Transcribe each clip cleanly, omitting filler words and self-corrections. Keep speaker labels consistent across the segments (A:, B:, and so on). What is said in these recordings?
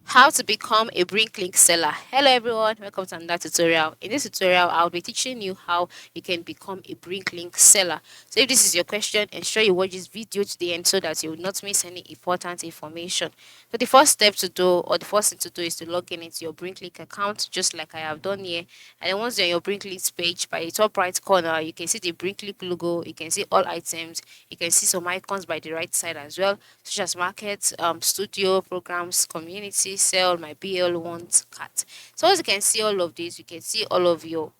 A: How to become a Bricklink seller. Hello everyone, welcome to another tutorial. In this tutorial, I'll be teaching you how you can become a Bricklink seller. So if this is your question, ensure you watch this video to the end so that you will not miss any important information. So the first step to do, or the first thing to do, is to log in into your Bricklink account, just like I have done here. And then once you're on your Bricklink page, by the top right corner, you can see the Bricklink logo, you can see all items, you can see some icons by the right side as well, such as markets, studio, programs, community, sell, my BL, want, cat. So as you can see all of these, you can see all of your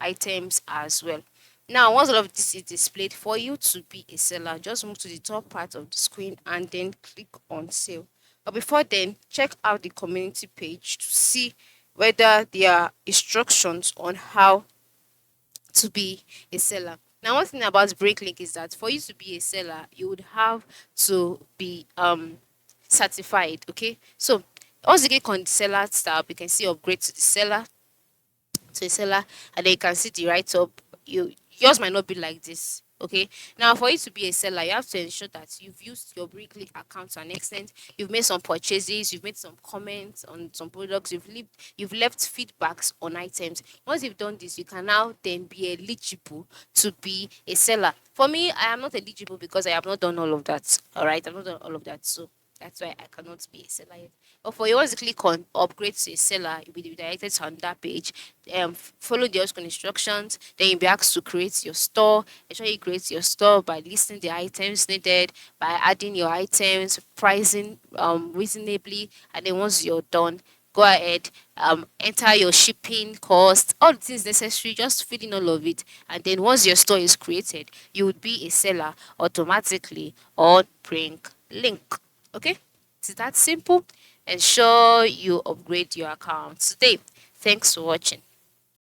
A: items as well. Now, once all of this is displayed, for you to be a seller, just move to the top part of the screen and then click on sale. But before then, check out the community page to see whether there are instructions on how to be a seller. Now, one thing about Bricklink is that for you to be a seller, you would have to be certified. Okay, so once you click on the seller tab, you can see upgrade to the seller, and then you can see the write up. Yours might not be like this. Okay, now for you to be a seller, you have to ensure that you've used your Bricklink account to an extent. You've made some purchases, you've made some comments on some products, you've left feedbacks on items. Once you've done this, you can now then be eligible to be a seller. For me, I am not eligible because I have not done all of that. All right, I've not done all of that, so that's why I cannot be a seller yet. But for you, once you click on upgrade to a seller, you'll be directed to another page. Follow the instructions. Then you'll be asked to create your store. Ensure you create your store by listing the items needed, by adding your items, pricing reasonably, and then once you're done, go ahead, enter your shipping cost, all the things necessary, just fill in all of it. And then once your store is created, you would be a seller automatically on Bricklink. Okay, it's that simple. Ensure you upgrade your account today. Thanks for watching.